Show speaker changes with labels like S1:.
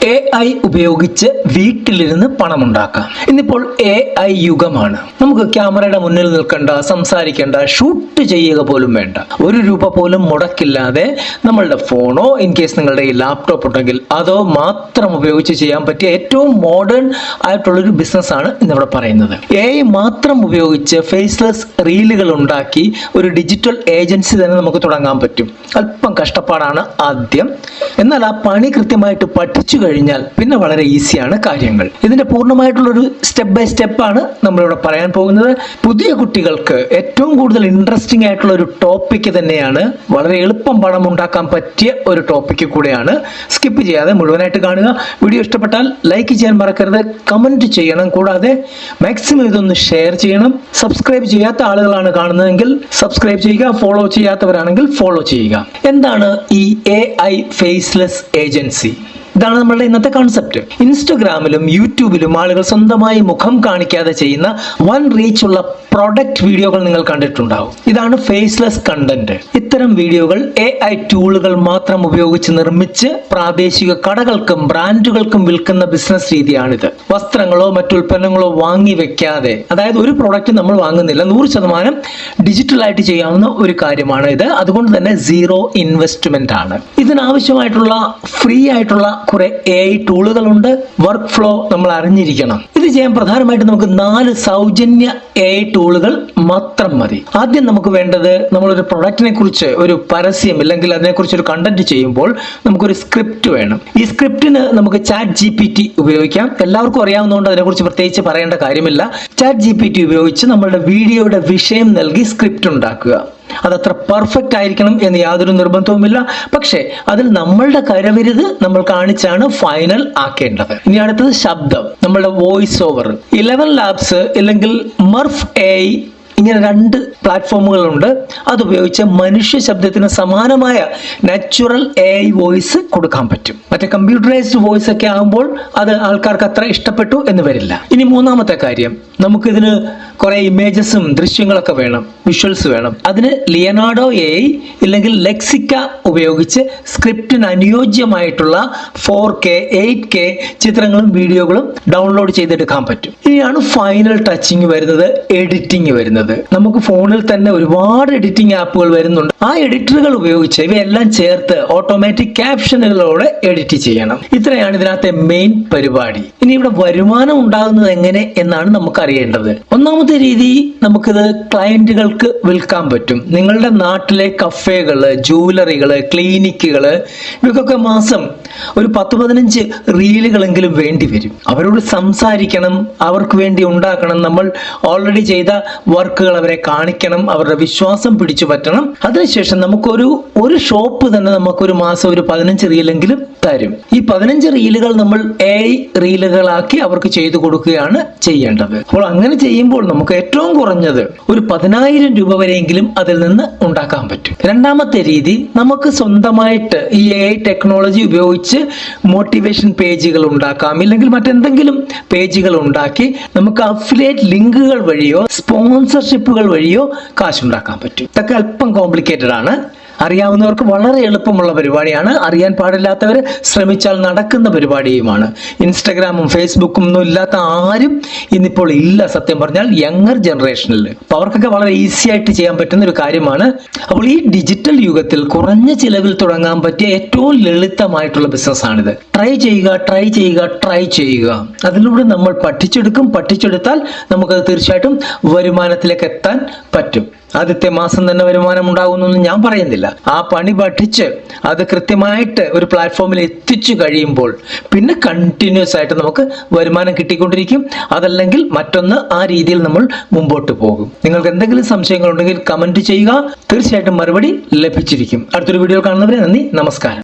S1: AI ഉപയോഗിച്ച് വീട്ടിലിരുന്ന് പണമുണ്ടാക്കാം. ഇന്നിപ്പോൾ AI യുഗമാണ്. നമുക്ക് ക്യാമറയുടെ മുന്നിൽ നിൽക്കേണ്ട, സംസാരിക്കേണ്ട, ഷൂട്ട് ചെയ്യുക പോലും വേണ്ട. ₹1 പോലും മുടക്കില്ലാതെ നമ്മളുടെ ഫോണോ ഇൻ കേസ് നിങ്ങളുടെ ഈ ലാപ്ടോപ്പ് ഉണ്ടെങ്കിൽ അതോ മാത്രം ഉപയോഗിച്ച് ചെയ്യാൻ പറ്റിയ ഏറ്റവും മോഡേൺ ആയിട്ടുള്ളൊരു ബിസിനസ്സാണ് ഇന്നിവിടെ പറയുന്നത്. AI മാത്രം ഉപയോഗിച്ച് ഫേസ്ലെസ് റീലുകൾ ഉണ്ടാക്കി ഒരു ഡിജിറ്റൽ ഏജൻസി തന്നെ നമുക്ക് തുടങ്ങാൻ പറ്റും. അല്പം കഷ്ടപ്പാടാണ് ആദ്യം, എന്നാൽ ആ പണി കൃത്യമായിട്ട് പഠിച്ചു കഴിഞ്ഞാൽ പിന്നെ വളരെ ഈസിയാണ് കാര്യങ്ങൾ. ഇതിന്റെ പൂർണ്ണമായിട്ടുള്ളൊരു സ്റ്റെപ്പ് ബൈ സ്റ്റെപ്പാണ് നമ്മളിവിടെ പറയാൻ പോകുന്നത്. പുതിയ കുട്ടികൾക്ക് ഏറ്റവും കൂടുതൽ ഇൻട്രസ്റ്റിംഗ് ആയിട്ടുള്ള ഒരു ടോപ്പിക് തന്നെയാണ്. വളരെ എളുപ്പം പണം ഉണ്ടാക്കാൻ പറ്റിയ ഒരു ടോപ്പിക് കൂടെയാണ്. സ്കിപ്പ് ചെയ്യാതെ മുഴുവനായിട്ട് കാണുക. വീഡിയോ ഇഷ്ടപ്പെട്ടാൽ ലൈക്ക് ചെയ്യാൻ മറക്കരുത്, കമന്റ് ചെയ്യണം, കൂടാതെ മാക്സിമം ഇതൊന്ന് ഷെയർ ചെയ്യണം. സബ്സ്ക്രൈബ് ചെയ്യാത്ത ആളുകളാണ് കാണുന്നതെങ്കിൽ സബ്സ്ക്രൈബ് ചെയ്യുക, ഫോളോ ചെയ്യാത്തവരാണെങ്കിൽ ഫോളോ ചെയ്യുക. എന്താണ് ഈ AI ഫേസ്ലെസ് ഏജൻസി? ഇതാണ് നമ്മളുടെ ഇന്നത്തെ കോൺസെപ്റ്റ്. ഇൻസ്റ്റഗ്രാമിലും യൂട്യൂബിലും ആളുകൾ സ്വന്തമായി മുഖം കാണിക്കാതെ ചെയ്യുന്ന വൻ റീച്ച് ഉള്ള പ്രൊഡക്റ്റ് വീഡിയോകൾ നിങ്ങൾ കണ്ടിട്ടുണ്ടാവും. ഇതാണ് ഫേസ്ലെസ് കണ്ടന്റ്. ഇത്തരം വീഡിയോകൾ AI ടൂളുകൾ മാത്രം ഉപയോഗിച്ച് നിർമ്മിച്ച് പ്രാദേശിക കടകൾക്കും ബ്രാൻഡുകൾക്കും വിൽക്കുന്ന ബിസിനസ് രീതിയാണിത്. വസ്ത്രങ്ങളോ മറ്റുൽപ്പന്നങ്ങളോ വാങ്ങി വെക്കാതെ, അതായത് ഒരു പ്രൊഡക്റ്റ് നമ്മൾ വാങ്ങുന്നില്ല, 100% ഡിജിറ്റലായിട്ട് ചെയ്യാവുന്ന ഒരു കാര്യമാണ് ഇത്. അതുകൊണ്ട് തന്നെ സീറോ ഇൻവെസ്റ്റ്മെന്റ് ആണ്. ഇതിനാവശ്യമായിട്ടുള്ള ഫ്രീ ആയിട്ടുള്ള കുറെ AI ടൂളുകളുണ്ട്. വർക്ക് ഫ്ലോ നമ്മൾ അറിഞ്ഞിരിക്കണം. ഇത് ചെയ്യാൻ പ്രധാനമായിട്ട് നമുക്ക് 4 സൗജന്യ AI ടൂളുകൾ മാത്രം മതി. ആദ്യം നമുക്ക് വേണ്ടത്, നമ്മളൊരു പ്രൊഡക്റ്റിനെ കുറിച്ച് ഒരു പരസ്യം അല്ലെങ്കിൽ അതിനെക്കുറിച്ച് ഒരു കണ്ടന്റ് ചെയ്യുമ്പോൾ നമുക്കൊരു സ്ക്രിപ്റ്റ് വേണം. ഈ സ്ക്രിപ്റ്റിന് നമുക്ക് ChatGPT ഉപയോഗിക്കാം. എല്ലാവർക്കും അറിയാവുന്നതുകൊണ്ട് അതിനെക്കുറിച്ച് പ്രത്യേകിച്ച് പറയേണ്ട കാര്യമില്ല. ChatGPT ഉപയോഗിച്ച് നമ്മളുടെ വീഡിയോയുടെ വിഷയം നൽകി സ്ക്രിപ്റ്റ് ഉണ്ടാക്കുക. അതത്ര പെർഫെക്റ്റ് ആയിരിക്കണം എന്ന് യാതൊരു നിർബന്ധവുമില്ല. പക്ഷേ അതിൽ നമ്മളുടെ കരവിരുത് നമ്മൾ കാണിച്ചാണ് ഫൈനൽ ആക്കേണ്ടത്. ഇനി അടുത്തത് ശബ്ദം, നമ്മളുടെ വോയിസ് ഓവർ. 11 ലാബ്സ് അല്ലെങ്കിൽ മർഫ് AI ഇങ്ങനെ 2 പ്ലാറ്റ്ഫോമുകളുണ്ട്. അതുപയോഗിച്ച് മനുഷ്യ ശബ്ദത്തിന് സമാനമായ നാച്ചുറൽ AI വോയിസ് കൊടുക്കാൻ പറ്റും. മറ്റേ കമ്പ്യൂട്ടറൈസ്ഡ് വോയിസ് ഒക്കെ ആകുമ്പോൾ അത് ആൾക്കാർക്ക് അത്ര ഇഷ്ടപ്പെട്ടു എന്ന് വരില്ല. ഇനി മൂന്നാമത്തെ കാര്യം, നമുക്കിതിന് കുറെ ഇമേജസും ദൃശ്യങ്ങളൊക്കെ വേണം, വിഷ്വൽസ് വേണം. അതിന് ലിയനാർഡോ AI ഇല്ലെങ്കിൽ ലെക്സിക്ക ഉപയോഗിച്ച് സ്ക്രിപ്റ്റിന് അനുയോജ്യമായിട്ടുള്ള 4K 8K ചിത്രങ്ങളും വീഡിയോകളും ഡൗൺലോഡ് ചെയ്തെടുക്കാൻ പറ്റും. ഇനിയാണ് ഫൈനൽ ടച്ചിങ് വരുന്നത്, എഡിറ്റിംഗ് വരുന്നത്. നമുക്ക് ഫോണിൽ തന്നെ ഒരുപാട് എഡിറ്റിംഗ് ആപ്പുകൾ വരുന്നുണ്ട്. ആ എഡിറ്ററുകൾ ഉപയോഗിച്ച് ഇവയെല്ലാം ചേർത്ത് ഓട്ടോമാറ്റിക് ക്യാപ്ഷനുകളോടെ എഡിറ്റ് ചെയ്യണം. ഇത്രയാണ് ഇതിനകത്തെ മെയിൻ പരിപാടി. ഇനി ഇവിടെ വരുമാനം ഉണ്ടാകുന്നത് എങ്ങനെ എന്നാണ് നമുക്ക് അറിയേണ്ടത്. ഒന്നാമത്തെ രീതി, നമുക്കിത് ക്ലയന്റുകൾക്ക് വിൽക്കാൻ പറ്റും. നിങ്ങളുടെ നാട്ടിലെ കഫേകള്, ജൂവലറികള്, ക്ലിനിക്കുകള്, ഇവയ്ക്കൊക്കെ മാസം ഒരു 10-15 റീലുകളെങ്കിലും വേണ്ടി വരും. അവരോട് സംസാരിക്കണം, അവർക്ക് വേണ്ടി ഉണ്ടാക്കണം. നമ്മൾ ഓൾറെഡി ചെയ്ത വർക്കുകൾ അവരെ കാണിക്കണം, അവരുടെ വിശ്വാസം പിടിച്ചു പറ്റണം. അതിനുശേഷം നമുക്കൊരു ഷോപ്പ് തന്നെ നമുക്കൊരു മാസം ഒരു 15 റീലെങ്കിലും തരും. ഈ 15 റീലുകൾ നമ്മൾ AI റീലുകളാക്കി അവർക്ക് ചെയ്തു കൊടുക്കുകയാണ് ചെയ്യേണ്ടത്. അപ്പോൾ അങ്ങനെ ചെയ്യുമ്പോൾ നമുക്ക് ഏറ്റവും കുറഞ്ഞത് ഒരു 10,000 രൂപ വരെയെങ്കിലും അതിൽ നിന്ന് ഉണ്ടാക്കാൻ പറ്റും. രണ്ടാമത്തെ രീതി, നമുക്ക് സ്വന്തമായിട്ട് ഈ AI ടെക്നോളജി ഉപയോഗിച്ച് മോട്ടിവേഷൻ പേജുകൾ ഉണ്ടാക്കാം, ഇല്ലെങ്കിൽ മറ്റെന്തെങ്കിലും പേജുകൾ ഉണ്ടാക്കി നമുക്ക് അഫിലിയേറ്റ് ലിങ്കുകൾ വഴിയോ സ്പോൺസർഷിപ്പുകൾ വഴിയോ കാശുണ്ടാക്കാൻ പറ്റും. ഇതൊക്കെ അല്പം കോംപ്ലിക്കേറ്റഡ് ആണ്. അറിയാവുന്നവർക്ക് വളരെ എളുപ്പമുള്ള പരിപാടിയാണ്. അറിയാൻ പാടില്ലാത്തവർ ശ്രമിച്ചാൽ നടക്കുന്ന പരിപാടിയുമാണ്. ഇൻസ്റ്റഗ്രാമും ഫേസ്ബുക്കും ഒന്നും ഇല്ലാത്ത ആരും ഇന്നിപ്പോൾ ഇല്ല, സത്യം പറഞ്ഞാൽ യങ്ങർ ജനറേഷനിൽ. അപ്പോൾ അവർക്കൊക്കെ വളരെ ഈസി ആയിട്ട് ചെയ്യാൻ പറ്റുന്ന ഒരു കാര്യമാണ്. അപ്പോൾ ഈ ഡിജിറ്റൽ യുഗത്തിൽ കുറഞ്ഞ ചിലവിൽ തുടങ്ങാൻ പറ്റിയ ഏറ്റവും ലളിതമായിട്ടുള്ള ബിസിനസ്സാണിത്. ട്രൈ ചെയ്യുക. അതിലൂടെ നമ്മൾ പഠിച്ചെടുത്താൽ നമുക്കത് തീർച്ചയായിട്ടും വരുമാനത്തിലേക്ക് എത്താൻ പറ്റും. ആദ്യത്തെ മാസം തന്നെ വരുമാനം ഉണ്ടാകുമെന്നൊന്നും ഞാൻ പറയുന്നില്ല. ആ പണി പഠിച്ച് അത് കൃത്യമായിട്ട് ഒരു പ്ലാറ്റ്ഫോമിൽ എത്തിച്ചു കഴിയുമ്പോൾ പിന്നെ കണ്ടിന്യൂസ് ആയിട്ട് നമുക്ക് വരുമാനം കിട്ടിക്കൊണ്ടിരിക്കും. അതല്ലെങ്കിൽ മറ്റൊന്ന്, ആ രീതിയിൽ നമ്മൾ മുമ്പോട്ട് പോകും. നിങ്ങൾക്ക് എന്തെങ്കിലും സംശയങ്ങളുണ്ടെങ്കിൽ കമന്റ് ചെയ്യുക, തീർച്ചയായിട്ടും മറുപടി ലഭിച്ചിരിക്കും. അടുത്തൊരു വീഡിയോ കാണുന്നവരെ നന്ദി, നമസ്കാരം.